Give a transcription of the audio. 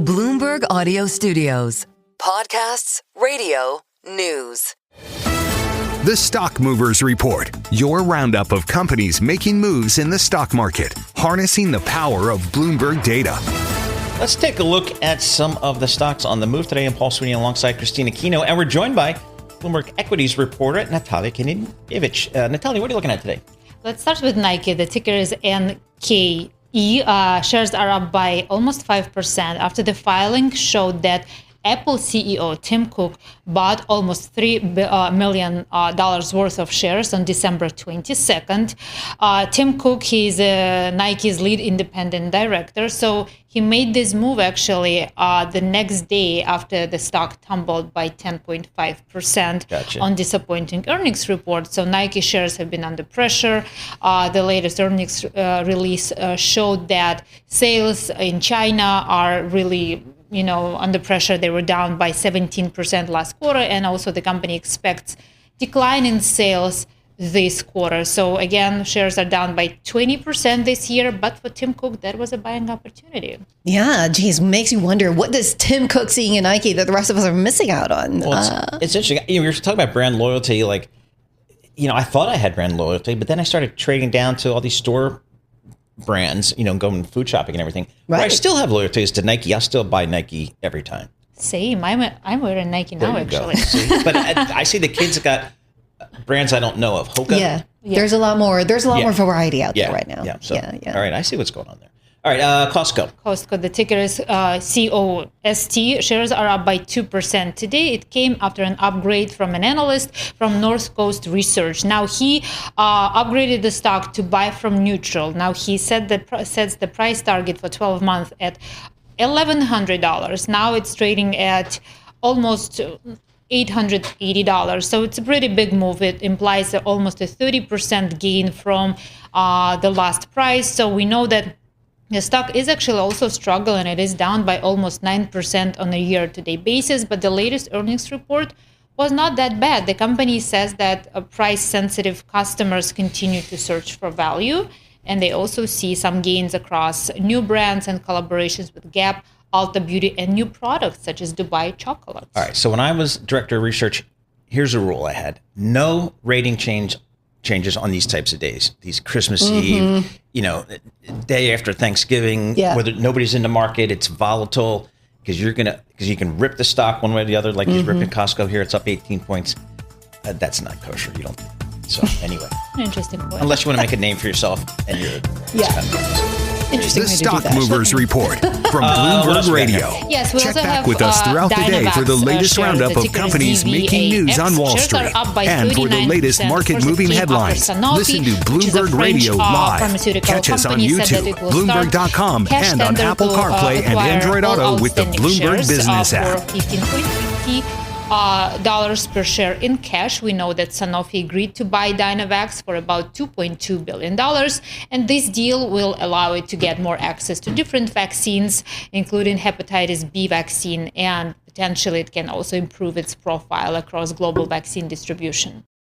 Bloomberg Audio Studios. Podcasts, radio, news. The Stock Movers Report, your roundup of companies making moves in the stock market, harnessing the power of Bloomberg data. Let's take a look at some of the stocks on the move today. I'm Paul Sweeney alongside Christina Kino, and we're joined by Bloomberg Equities reporter Natalia Kinievich. Natalia, what are you looking at today? Let's start with Nike. The ticker is NKE. Shares are up by almost 5% after the filing showed that Apple CEO Tim Cook bought almost $3 million worth of shares on December 22nd. Tim Cook, he's Nike's lead independent director. So he made this move actually the next day after the stock tumbled by 10.5% on disappointing earnings report. So Nike shares have been under pressure. The latest earnings release showed that sales in China are really under pressure. They were down by 17% last quarter, and also the company expects decline in sales this quarter. So again, shares are down by 20% this year, but for Tim Cook, that was a buying opportunity. Yeah, geez, makes you wonder, what does Tim Cook seeing in Nike that the rest of us are missing out on? Well, it's interesting. You're talking about brand loyalty. I thought I had brand loyalty, but then I started trading down to all these store brands, going food shopping and everything. Right. Where I still have loyalties to Nike. I'll still buy Nike every time. Same. I'm wearing Nike now, actually. But I see the kids got brands I don't know of. Hoka. Yeah. There's a lot more. There's a lot more variety out there right now. Yeah. All right. I see what's going on there. All right. Costco. Costco, the ticker is COST. Shares are up by 2% today. It came after an upgrade from an analyst from Northcoast Research. Now he upgraded the stock to buy from neutral. Now he sets the price target for 12 months at $1,100. Now it's trading at almost $880. So it's a pretty big move. It implies almost a 30% gain from the last price. So we know that the stock is actually also struggling. It is down by almost 9% on a year-to-date basis, but the latest earnings report was not that bad. The company says that price-sensitive customers continue to search for value, and they also see some gains across new brands and collaborations with Gap, Ulta Beauty, and new products such as Dubai chocolate. All right, so when I was director of research, here's a rule I had. No rating changes on these types of days, these Christmas Eve, day after Thanksgiving, whether nobody's in the market, it's volatile because you can rip the stock one way or the other, like he's ripping Costco here. It's up 18 points. That's not kosher. You don't. So anyway, interesting point. Unless you want to make a name for yourself and you're Interesting. The Stock Movers Report from Bloomberg Radio. Yes, we Check also back have with us throughout the day for the Dynavax latest shares. roundup The of ticker is companies making news on Wall DVAX. Street. Shares are up by And for the latest 39%. market-moving First, headlines, Sanofi, listen to which is a Bloomberg French, Radio Live. pharmaceutical Catch us on company, said that YouTube, it will start Bloomberg.com, cash and on tender Apple to CarPlay and acquire Android all Auto with the outstanding Bloomberg shares, Business app. For $15.50 dollars per share in cash. We know that Sanofi agreed to buy Dynavax for about $2.2 billion. And this deal will allow it to get more access to different vaccines, including hepatitis B vaccine, and potentially it can also improve its profile across global vaccine distribution.